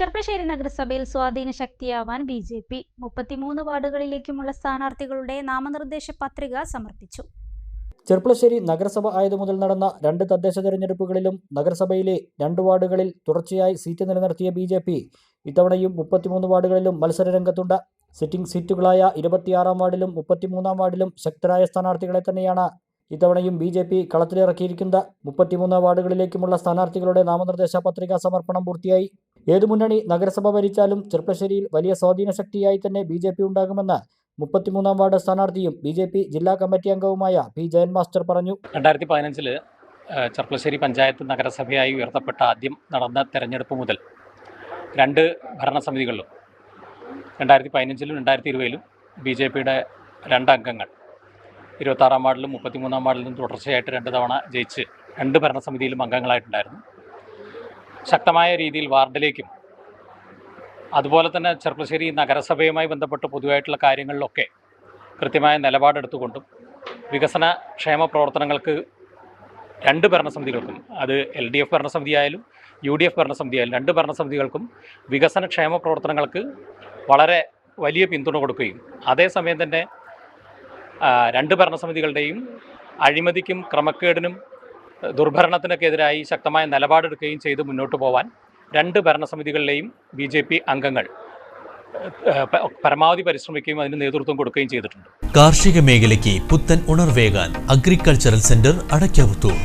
ചെർപ്പശ്ശേരി നഗരസഭയിൽ സ്വാധീന ശക്തിയാവാൻ ബി.ജെ.പി. 33 വാർഡുകളിലേക്കുമുള്ള സ്ഥാനാർത്ഥികളുടെ നാമനിർദ്ദേശ പത്രിക സമർപ്പിച്ചു. ചെർപ്പശ്ശേരി നഗരസഭ ആയതുമുതൽ നടന്ന 2 തദ്ദേശ തെരഞ്ഞെടുപ്പുകളിലും നഗരസഭയിലെ 2 വാർഡുകളിൽ തുടർച്ചയായി സീറ്റ് നിലനിർത്തിയ ബി.ജെ.പി. ഇത്തവണയും 33 വാർഡുകളിലും മത്സരരംഗത്തുണ്ട്. സിറ്റിംഗ് സീറ്റുകളായ 26-ാം വാർഡിലും 33-ാം വാർഡിലും ശക്തരായ സ്ഥാനാർത്ഥികളെ തന്നെയാണ് ഇത്തവണയും ബി.ജെ.പി. കളത്തിലിറക്കിയിരിക്കുന്നത്. 33 വാർഡുകളിലേക്കുമുള്ള സ്ഥാനാർത്ഥികളുടെ നാമനിർദ്ദേശ പത്രികാ സമർപ്പണം പൂർത്തിയായി. ഏതു മുന്നണി നഗരസഭ ഭരിച്ചാലും ചെർപ്പശ്ശേരിയിൽ വലിയ സ്വാധീന ശക്തിയായി തന്നെ ബി.ജെ.പി. ഉണ്ടാകുമെന്ന് 33-ാം വാർഡ് സ്ഥാനാർത്ഥിയും ബി.ജെ.പി. ജില്ലാ കമ്മിറ്റി അംഗവുമായ പി. ജയൻ മാസ്റ്റർ പറഞ്ഞു. 2015 ചെർപ്പശ്ശേരി പഞ്ചായത്ത് നഗരസഭയായി ഉയർത്തപ്പെട്ട ആദ്യം നടന്ന തെരഞ്ഞെടുപ്പ് മുതൽ 2 ഭരണസമിതികളിലും 2015-ലും 2020-ലും ബി.ജെ.പിയുടെ 2 അംഗങ്ങൾ 26-ാം വാർഡിലും 33-ാം വാർഡിലും തുടർച്ചയായിട്ട് 2 തവണ ജയിച്ച് 2 ഭരണസമിതിയിലും അംഗങ്ങളായിട്ടുണ്ടായിരുന്നു. ശക്തമായ രീതിയിൽ വാർഡിലേക്കും അതുപോലെ തന്നെ ചെർപ്പശ്ശേരി നഗരസഭയുമായി ബന്ധപ്പെട്ട് പൊതുവായിട്ടുള്ള കാര്യങ്ങളിലൊക്കെ കൃത്യമായ നിലപാടെടുത്തുകൊണ്ടും വികസന ക്ഷേമ പ്രവർത്തനങ്ങൾക്ക് 2 ഭരണസമിതികൾക്കും, അത് LDF ഭരണസമിതിയായാലും UDF ഭരണസമിതിയായാലും 2 ഭരണസമിതികൾക്കും വികസന ക്ഷേമ പ്രവർത്തനങ്ങൾക്ക് വളരെ വലിയ പിന്തുണ കൊടുക്കുകയും അതേസമയം തന്നെ 2 ഭരണസമിതികളുടെയും അഴിമതിക്കും ക്രമക്കേടിനും ദുർഭരണത്തിനൊക്കെതിരായി ശക്തമായ നിലപാടെടുക്കുകയും ചെയ്ത് മുന്നോട്ട് പോകാൻ 2 ഭരണസമിതികളിലെയും ബി.ജെ.പി. അംഗങ്ങൾ പരമാവധി പരിശ്രമിക്കുകയും അതിന് നേതൃത്വം കൊടുക്കുകയും ചെയ്തിട്ടുണ്ട്. കാർഷിക മേഖലയ്ക്ക് പുത്തൻ ഉണർവേകാൻ അഗ്രികൾച്ചറൽ സെന്റർ അടയ്ക്കാവുത്തൂർ.